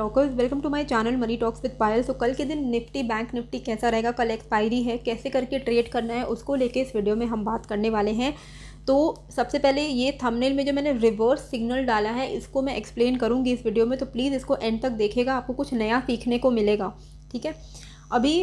Talkers, welcome to my channel money talks with Payal. तो कल के दिन निफ्टी बैंक निफ्टी कैसा रहेगा, कल एक्सपायरी है, कैसे करके ट्रेड करना है, उसको लेके इस वीडियो में हम बात करने वाले हैं। तो सबसे पहले ये थंबनेल में जो मैंने रिवर्स सिग्नल डाला है इसको मैं एक्सप्लेन करूँगी इस वीडियो में, तो प्लीज़ इसको एंड तक देखिएगा, आपको कुछ नया सीखने को मिलेगा। ठीक है, अभी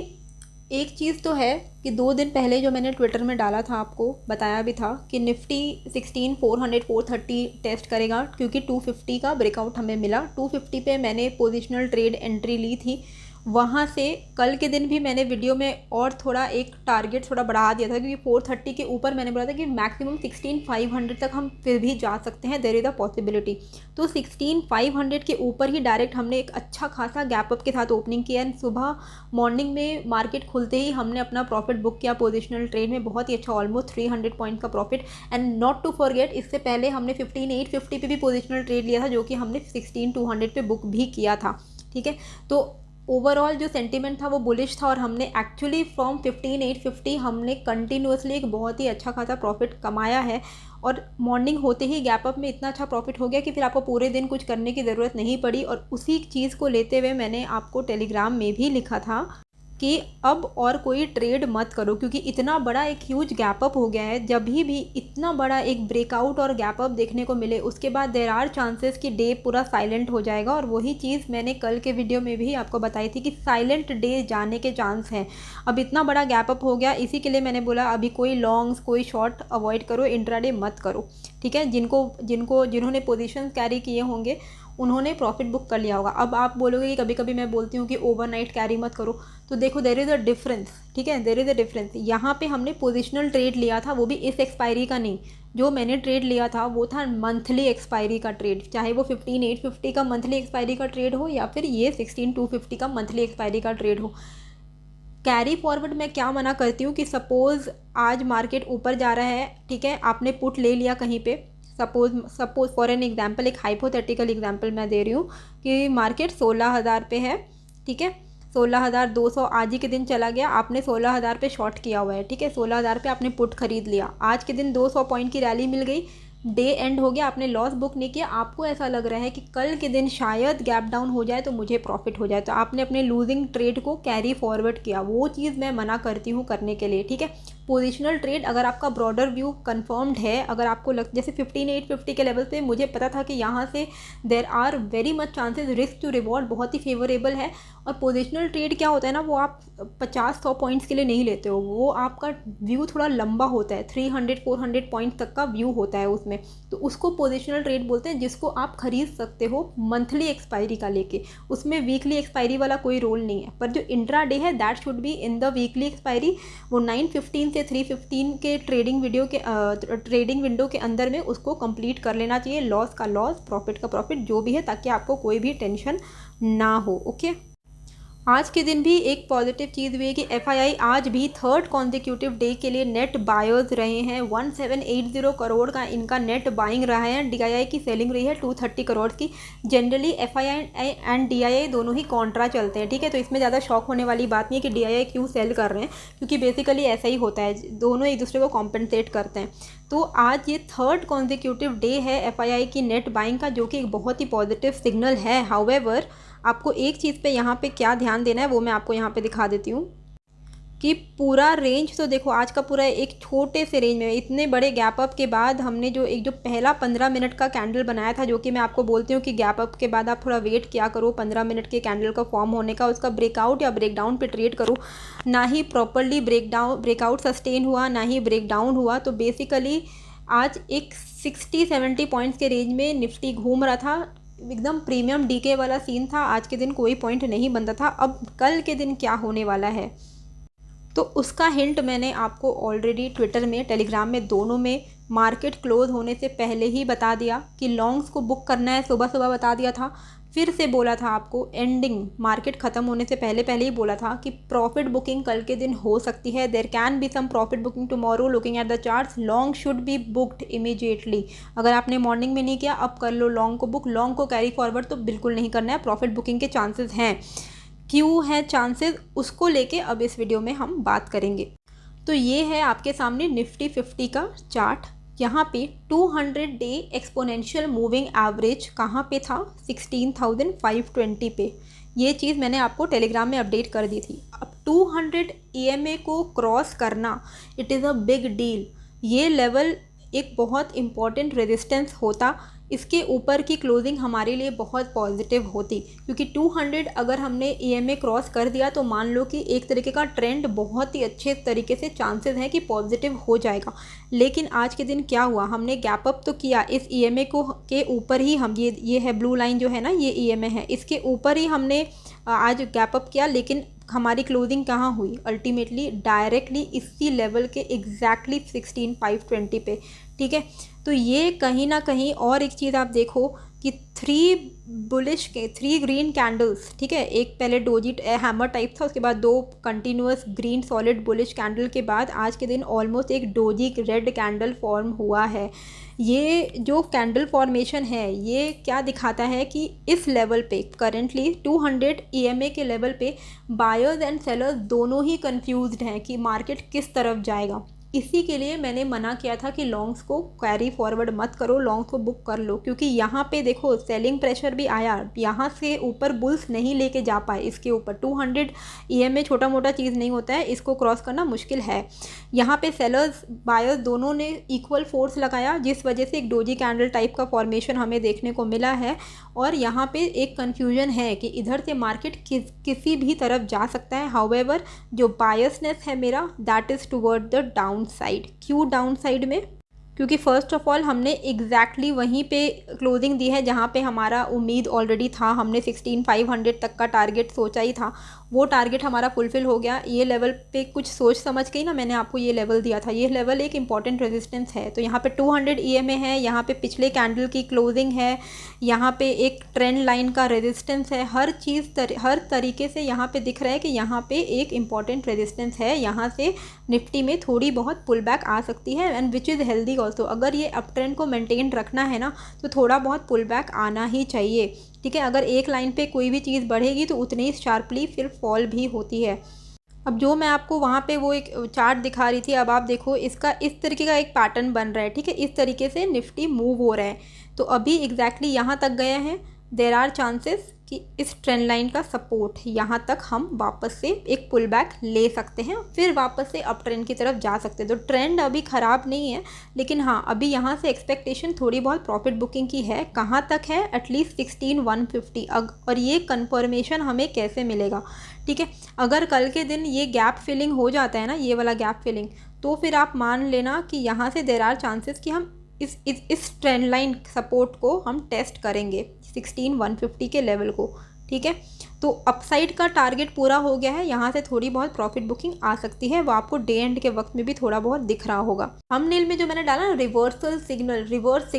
एक चीज़ तो है कि 2 दिन पहले जो मैंने ट्विटर में डाला था, आपको बताया भी था कि निफ्टी 16,400 430 टेस्ट करेगा, क्योंकि 250 का ब्रेकआउट हमें मिला। 250 पे मैंने पोजिशनल ट्रेड एंट्री ली थी। वहाँ से कल के दिन भी मैंने वीडियो में और थोड़ा एक टारगेट थोड़ा बढ़ा दिया था, क्योंकि 430 के ऊपर मैंने बोला था कि मैक्सिमम 16,500 तक हम फिर भी जा सकते हैं, देयर इज़ अ पॉसिबिलिटी। तो 16,500 के ऊपर ही डायरेक्ट हमने एक अच्छा खासा गैप अप के साथ ओपनिंग किया। एंड सुबह मॉर्निंग में मार्केट खुलते ही हमने अपना प्रॉफिट बुक किया पोजिशनल ट्रेड में, बहुत ही अच्छा, ऑलमोस्ट 300 पॉइंट का profit. And not to forget, इससे पहले हमने 15,850 पे भी पोजिशनल ट्रेड लिया था, जो कि हमने 16,200 पे बुक भी किया था। ठीक है, तो ओवरऑल जो सेंटीमेंट था वो बुलिश था, और हमने एक्चुअली फ्रॉम 15,850 हमने कंटिन्यूसली एक बहुत ही अच्छा खासा प्रॉफिट कमाया है। और मॉर्निंग होते ही गैप अप में इतना अच्छा प्रॉफिट हो गया कि फिर आपको पूरे दिन कुछ करने की ज़रूरत नहीं पड़ी। और उसी चीज़ को लेते हुए मैंने आपको टेलीग्राम में भी लिखा था कि अब और कोई ट्रेड मत करो, क्योंकि इतना बड़ा एक ह्यूज गैप अप हो गया है। जब भी इतना बड़ा एक ब्रेकआउट और गैप अप देखने को मिले, उसके बाद देयर आर चांसेस कि डे पूरा साइलेंट हो जाएगा। और वही चीज़ मैंने कल के वीडियो में भी आपको बताई थी कि साइलेंट डे जाने के चांस हैं। अब इतना बड़ा गैप अप हो गया, इसी के लिए मैंने बोला अभी कोई लॉन्ग्स कोई शॉर्ट अवॉइड करो, इंट्राडे मत करो। ठीक है, जिन्होंने पोजीशन कैरी किए होंगे उन्होंने प्रॉफिट बुक कर लिया होगा। अब आप बोलोगे कि कभी कभी मैं बोलती हूँ कि ओवरनाइट कैरी मत करो, तो देखो देयर इज़ अ डिफरेंस। ठीक है, देयर इज़ अ डिफरेंस। यहाँ पे हमने पोजिशनल ट्रेड लिया था, वो भी इस एक्सपायरी का नहीं। जो मैंने ट्रेड लिया था वो था मंथली एक्सपायरी का ट्रेड, चाहे वो 15,850 का मंथली एक्सपायरी का ट्रेड हो या फिर ये 16,250 का मंथली एक्सपायरी का ट्रेड हो। कैरी फॉरवर्ड मैं क्या मना करती हूँ कि सपोज़ आज मार्केट ऊपर जा रहा है, ठीक है, आपने पुट ले लिया कहीं पे, सपोज फॉर एन एग्जांपल, एक हाइपोथेटिकल एग्जांपल मैं दे रही हूँ कि मार्केट 16,000 पे है। ठीक है, 16,200 आज ही के दिन चला गया, आपने 16,000 पे शॉर्ट किया हुआ है। ठीक है, 16,000 पे आपने पुट खरीद लिया, आज के दिन 200 पॉइंट की रैली मिल गई, डे एंड हो गया, आपने लॉस बुक नहीं किया। आपको ऐसा लग रहा है कि कल के दिन शायद गैप डाउन हो जाए तो मुझे प्रॉफिट हो जाए, तो आपने अपने लूजिंग ट्रेड को कैरी फॉरवर्ड किया। वो चीज़ मैं मना करती हूँ करने के लिए। ठीक है, पोजिशनल ट्रेड अगर आपका ब्रॉडर व्यू कंफर्म्ड है, अगर आपको जैसे 15,850 के लेवल पे मुझे पता था कि यहाँ से there are very much chances, risk to reward बहुत ही फेवरेबल है। और पोजिशनल ट्रेड क्या होता है ना, वो आप 50-100 पॉइंट्स के लिए नहीं लेते हो, वो आपका व्यू थोड़ा लंबा होता है, 300-400 पॉइंट तक का व्यू होता है उसमें। तो उसको पोजिशनल ट्रेड बोलते हैं, जिसको आप खरीद सकते हो मंथली एक्सपायरी का लेके, उसमें वीकली एक्सपायरी वाला कोई रोल नहीं है। पर जो इंट्रा डे है that should be in the weekly expiry. वो 9:15 से 3:15 के ट्रेडिंग विंडो के अंदर में उसको कंप्लीट कर लेना चाहिए। लॉस का लॉस, प्रॉफिट का प्रॉफिट, जो भी है, ताकि आपको कोई भी टेंशन ना हो। ओके, आज के दिन भी एक पॉजिटिव चीज़ हुई है कि एफआईआई आज भी थर्ड कॉन्जिक्यूटिव डे के लिए नेट बायर्स रहे हैं। 1780 करोड़ का इनका नेट बाइंग रहा है। डीआईआई की सेलिंग रही है 230 करोड़ की। जनरली एफआईआई एंड डीआईआई दोनों ही कॉन्ट्रा चलते हैं। ठीक है, तो इसमें ज़्यादा शॉक होने वाली बात नहीं है कि डीआईआई क्यों सेल कर रहे हैं, क्योंकि बेसिकली ऐसा ही होता है, दोनों एक दूसरे को कॉम्पेंसेट करते हैं। तो आज ये थर्ड कॉन्जिक्यूटिव डे है एफआईआई की नेट बाइंग का, जो कि एक बहुत ही पॉजिटिव सिग्नल है। हाउएवर, आपको एक चीज़ पे यहाँ पे क्या ध्यान देना है वो मैं आपको यहाँ पे दिखा देती हूँ कि पूरा रेंज तो देखो, आज का पूरा एक छोटे से रेंज में इतने बड़े गैप अप के बाद हमने जो पहला 15 मिनट का कैंडल बनाया था, जो कि मैं आपको बोलती हूँ कि गैप अप के बाद आप थोड़ा वेट किया करो 15 मिनट के कैंडल का फॉर्म होने का, उसका ब्रेकआउट या ब्रेकडाउन पे ट्रेड करो। ना ही प्रॉपरली ब्रेकआउट सस्टेन हुआ, ना ही ब्रेकडाउन हुआ। तो बेसिकली आज एक 60-70 पॉइंट्स के रेंज में निफ्टी घूम रहा था, एकदम प्रीमियम डीके वाला सीन था। आज के दिन कोई पॉइंट नहीं बनता था। अब कल के दिन क्या होने वाला है, तो उसका हिंट मैंने आपको ऑलरेडी ट्विटर में, टेलीग्राम में, दोनों में मार्केट क्लोज होने से पहले ही बता दिया कि लॉन्ग्स को बुक करना है। सुबह सुबह बता दिया था, फिर से बोला था आपको एंडिंग मार्केट ख़त्म होने से पहले ही बोला था कि प्रॉफिट बुकिंग कल के दिन हो सकती है। There can be some profit booking tomorrow, looking at the charts, long should be booked immediately. अगर आपने मॉर्निंग में नहीं किया, अब कर लो लॉन्ग को बुक। लॉन्ग को कैरी फॉरवर्ड तो बिल्कुल नहीं करना है, प्रॉफिट बुकिंग के चांसेस हैं। क्यों है चांसेस, उसको लेके अब इस वीडियो में हम बात करेंगे। तो ये है आपके सामने निफ्टी 50 का चार्ट। यहाँ पे 200 डे एक्सपोनेंशियल मूविंग एवरेज कहाँ पे था, 16,520 पे। ये चीज़ मैंने आपको टेलीग्राम में अपडेट कर दी थी। अब 200 EMA को क्रॉस करना, it is a big deal. ये लेवल एक बहुत इम्पॉर्टेंट रेजिस्टेंस होता, इसके ऊपर की क्लोजिंग हमारे लिए बहुत पॉजिटिव होती, क्योंकि 200 अगर हमने EMA क्रॉस कर दिया तो मान लो कि एक तरीके का ट्रेंड बहुत ही अच्छे तरीके से चांसेस हैं कि पॉजिटिव हो जाएगा। लेकिन आज के दिन क्या हुआ, हमने गैप अप तो किया इस EMA को के ऊपर ही, हम ये है ब्लू लाइन जो है ना, ये EMA है, इसके ऊपर ही हमने आज गैप अप किया। लेकिन हमारी क्लोजिंग कहाँ हुई, अल्टीमेटली डायरेक्टली इसी लेवल के एग्जैक्टली 16,520 पे। ठीक है, तो ये कहीं ना कहीं, और एक चीज़ आप देखो कि 3 ग्रीन कैंडल्स, ठीक है, एक पहले डोजी हैमर टाइप था, उसके बाद 2 continuous green solid bullish candle के बाद आज के दिन ऑलमोस्ट एक डोजी रेड कैंडल फॉर्म हुआ है। ये जो कैंडल फॉर्मेशन है ये क्या दिखाता है कि इस लेवल पे करेंटली 200 EMA के लेवल पे बायर्स एंड सेलर्स दोनों ही कंफ्यूज्ड हैं कि मार्केट किस तरफ जाएगा। इसी के लिए मैंने मना किया था कि लॉन्ग्स को कैरी फॉरवर्ड मत करो, लॉन्ग्स को बुक कर लो, क्योंकि यहाँ पे देखो सेलिंग प्रेशर भी आया, यहाँ से ऊपर बुल्स नहीं लेके जा पाए। इसके ऊपर 200 EMA छोटा मोटा चीज़ नहीं होता है, इसको क्रॉस करना मुश्किल है। यहाँ पे सेलर्स बायर्स दोनों ने इक्वल फोर्स लगाया, जिस वजह से एक डोजी कैंडल टाइप का फॉर्मेशन हमें देखने को मिला है। और यहाँ पे एक कन्फ्यूजन है कि इधर से मार्केट किसी भी तरफ जा सकता है। हाउएवर जो बायसनेस है मेरा, that is toward the down side. क्यों डाउन साइड में, क्योंकि फर्स्ट ऑफ ऑल हमने एग्जैक्टली वहीं पे क्लोजिंग दी है जहाँ पे हमारा उम्मीद ऑलरेडी था। हमने 16,500 तक का टारगेट सोचा ही था, वो टारगेट हमारा फुलफिल हो गया। ये लेवल पे कुछ सोच समझ के ही ना मैंने आपको ये लेवल दिया था, ये लेवल एक इंपॉर्टेंट रेजिस्टेंस है। तो यहाँ पे 200 EMA है, यहाँ पे पिछले कैंडल की क्लोजिंग है, यहाँ पे एक ट्रेंड लाइन का रेजिस्टेंस है। हर चीज़ हर तरीके से यहाँ पे दिख रहा है कि यहाँ पे एक इंपॉर्टेंट रेजिस्टेंस है। यहाँ से निफ्टी में थोड़ी बहुत पुल बैक आ सकती है, and which is healthy also. अगर ये अप ट्रेंड को मेंटेन रखना है ना तो थोड़ा बहुत पुल बैक आना ही चाहिए। ठीक है, अगर एक लाइन पे कोई भी चीज़ बढ़ेगी तो उतनी ही शार्पली फिर फॉल भी होती है। अब जो मैं आपको वहाँ पे वो एक चार्ट दिखा रही थी, अब आप देखो इसका इस तरीके का एक पैटर्न बन रहा है। ठीक है, इस तरीके से निफ्टी मूव हो रहा है। तो अभी एग्जैक्टली यहाँ तक गए हैं, देर आर चांसेस कि इस ट्रेंड लाइन का सपोर्ट यहाँ तक हम वापस से एक पुल बैक ले सकते हैं, फिर वापस से अप ट्रेंड की तरफ जा सकते हैं। तो ट्रेंड अभी ख़राब नहीं है, लेकिन हाँ अभी यहाँ से एक्सपेक्टेशन थोड़ी बहुत प्रॉफिट बुकिंग की है। कहाँ तक है, एटलीस्ट 16,150। और ये कन्फर्मेशन हमें कैसे मिलेगा, ठीक है, अगर कल के दिन ये गैप फिलिंग हो जाता है ना, ये वाला गैप फिलिंग, तो फिर आप मान लेना कि यहाँ से देर आर चांसेस कि हम इस ट्रेंड लाइन सपोर्ट को हम टेस्ट करेंगे, 16,150 के लेवल को। ठीक है, तो अपसाइड का टारगेट पूरा हो गया है, यहाँ से थोड़ी बहुत प्रॉफिट बुकिंग आ सकती है, वो आपको डे एंड के वक्त में भी थोड़ा बहुत दिख रहा होगा। थंबनेल में जो मैंने डाला reversal signal, reverse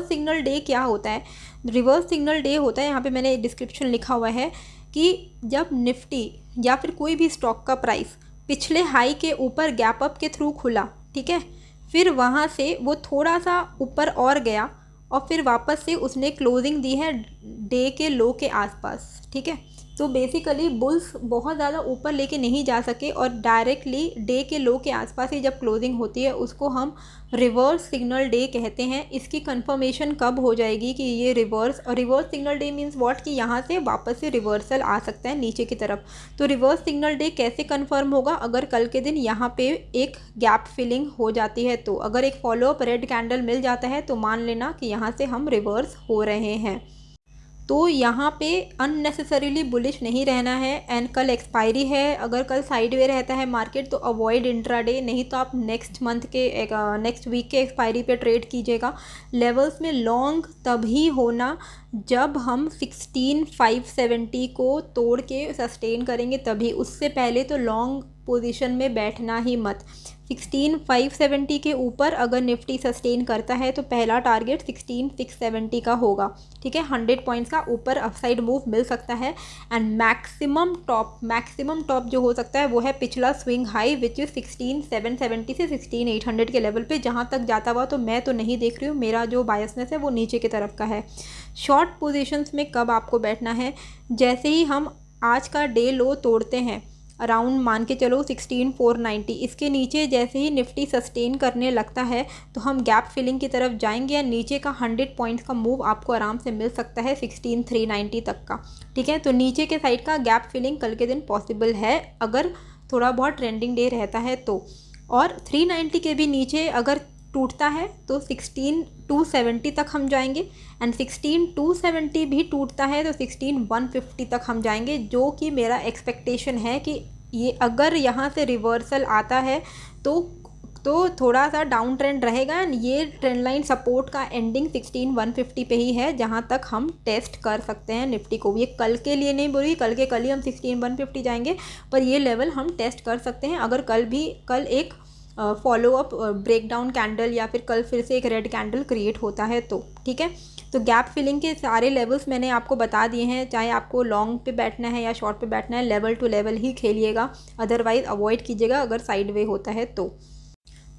signal day क्या होता है, रिवर्स सिग्नल डे होता है, यहाँ पे मैंने डिस्क्रिप्शन लिखा हुआ है कि जब निफ्टी या फिर कोई भी स्टॉक का प्राइस पिछले हाई के ऊपर गैप अप के थ्रू खुला, ठीक है, फिर वहाँ से वो थोड़ा सा ऊपर और गया और फिर वापस से उसने क्लोजिंग दी है डे के लो के आसपास। ठीक है, तो बेसिकली बुल्स बहुत ज़्यादा ऊपर लेके नहीं जा सके और डायरेक्टली डे के लो के आसपास ही जब क्लोजिंग होती है उसको हम रिवर्स सिग्नल डे कहते हैं। इसकी कंफर्मेशन कब हो जाएगी कि ये reverse signal day means what, कि यहाँ से वापस से रिवर्सल आ सकता है नीचे की तरफ। तो रिवर्स सिग्नल डे कैसे कंफर्म होगा, अगर कल के दिन यहाँ पे एक गैप फिलिंग हो जाती है, तो अगर एक फॉलोअप रेड कैंडल मिल जाता है तो मान लेना कि यहाँ से हम रिवर्स हो रहे हैं। तो यहाँ पे अननेसेसरीली बुलिश नहीं रहना है। एंड कल एक्सपायरी है, अगर कल साइडवे रहता है मार्केट तो अवॉइड इंट्राडे, नहीं तो आप नेक्स्ट वीक के एक्सपायरी पे ट्रेड कीजिएगा। लेवल्स में लॉन्ग तभी होना जब हम 16,570 को तोड़ के सस्टेन करेंगे तभी, उससे पहले तो लॉन्ग पोजीशन में बैठना ही मत। 16,570 के ऊपर अगर निफ्टी सस्टेन करता है तो पहला टारगेट 16,670 का होगा। ठीक है, 100 पॉइंट्स का ऊपर अपसाइड मूव मिल सकता है। एंड मैक्सिमम टॉप जो हो सकता है वो है पिछला स्विंग हाई विच इज़ 16,770 से 16,800 के लेवल पे, जहाँ तक जाता हुआ तो मैं तो नहीं देख रही हूँ, मेरा जो बायसनेस है वो नीचे की तरफ का है। शॉर्ट पोजीशंस में कब आपको बैठना है, जैसे ही हम आज का डे लो तोड़ते हैं, अराउंड मान के चलो 16,490। इसके नीचे जैसे ही निफ्टी सस्टेन करने लगता है तो हम गैप फिलिंग की तरफ जाएंगे या नीचे का 100 पॉइंट्स का मूव आपको आराम से मिल सकता है 16,390 तक का। ठीक है, तो नीचे के साइड का गैप फिलिंग कल के दिन पॉसिबल है अगर थोड़ा बहुत ट्रेंडिंग डे रहता है तो। और 390 के भी नीचे अगर टूटता है तो 16,270 तक हम जाएंगे, एंड 16,270 भी टूटता है तो 16,150 तक हम जाएंगे, जो कि मेरा एक्सपेक्टेशन है कि ये अगर यहाँ से रिवर्सल आता है तो थोड़ा सा डाउन ट्रेंड रहेगा, एंड ये ट्रेंड लाइन सपोर्ट का एंडिंग 16,150 पे ही है, जहाँ तक हम टेस्ट कर सकते हैं निफ्टी को। ये कल के लिए नहीं बोल रही, कल के कल ही हम 16,150 जाएंगे, पर ये लेवल हम टेस्ट कर सकते हैं अगर कल एक फॉलो अप ब्रेकडाउन कैंडल या फिर कल फिर से एक रेड कैंडल क्रिएट होता है तो। ठीक है, तो गैप फिलिंग के सारे लेवल्स मैंने आपको बता दिए हैं, चाहे आपको लॉन्ग पे बैठना है या शॉर्ट पे बैठना है, लेवल टू लेवल ही खेलिएगा, अदरवाइज अवॉइड कीजिएगा अगर साइड वे होता है तो।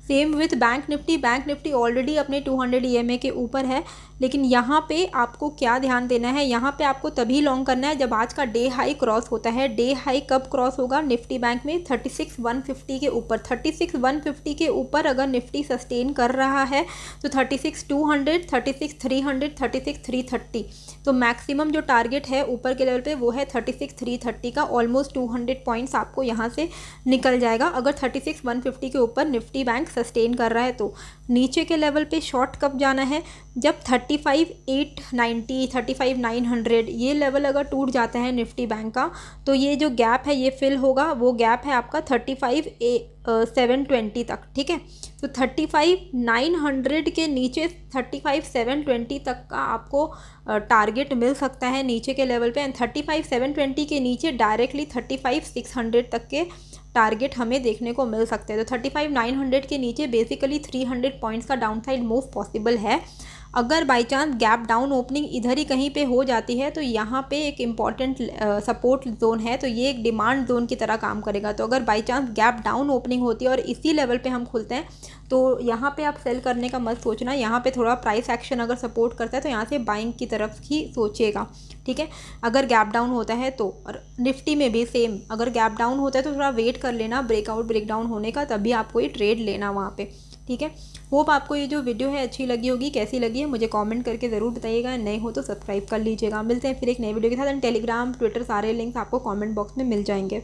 Same with Bank Nifty already अपने 200 EMA के ऊपर है, लेकिन यहाँ पे आपको क्या ध्यान देना है, यहाँ पे आपको तभी लॉन्ग करना है जब आज का डे हाई क्रॉस होता है। डे हाई कब क्रॉस होगा निफ्टी बैंक में? 36,150 के ऊपर। 36,150 के ऊपर अगर निफ्टी सस्टेन कर रहा है तो 36,200, 36,300, 36,330, तो मैक्सिमम जो टारगेट है ऊपर के लेवल पे वो है 36,330 का। ऑलमोस्ट 200 पॉइंट्स आपको यहाँ से निकल जाएगा अगर 36,150 के ऊपर निफ्टी बैंक सस्टेन कर रहा है तो। नीचे के लेवल पे शॉर्ट कब जाना है? जब 35,890, 35,900 ये लेवल अगर टूट जाता है निफ्टी बैंक का, तो ये जो गैप है ये फिल होगा, वो गैप है आपका 35,720 तक। ठीक है, तो 35,900 के नीचे 35,720 तक का आपको टारगेट मिल सकता है नीचे के लेवल पे, एंड 35,720 के नीचे डायरेक्टली 35,600 तक के टारगेट हमें देखने को मिल सकते हैं। तो 35,900 के नीचे बेसिकली 300 पॉइंट्स का डाउनसाइड मूव पॉसिबल है। अगर by chance gap down opening इधर ही कहीं पे हो जाती है तो यहाँ पे एक इम्पॉर्टेंट सपोर्ट जोन है, तो ये एक डिमांड जोन की तरह काम करेगा। तो अगर by chance gap down opening होती है और इसी लेवल पे हम खुलते हैं तो यहाँ पे आप सेल करने का मत सोचना। यहाँ पे थोड़ा प्राइस एक्शन अगर सपोर्ट करता है तो यहाँ से बाइंग की तरफ ही सोचिएगा। ठीक है, अगर गैप डाउन होता है तो। और निफ्टी में भी सेम, अगर गैप डाउन होता है तो थोड़ा वेट कर लेना ब्रेकडाउन होने का, तभी आपको ये ट्रेड लेना वहाँ पे। ठीक है, होप आपको ये जो वीडियो है अच्छी लगी होगी। कैसी लगी है मुझे कमेंट करके ज़रूर बताइएगा, नए हो तो सब्सक्राइब कर लीजिएगा। मिलते हैं फिर एक नए वीडियो के साथ, एंड टेलीग्राम, ट्विटर सारे लिंक्स आपको कमेंट बॉक्स में मिल जाएंगे।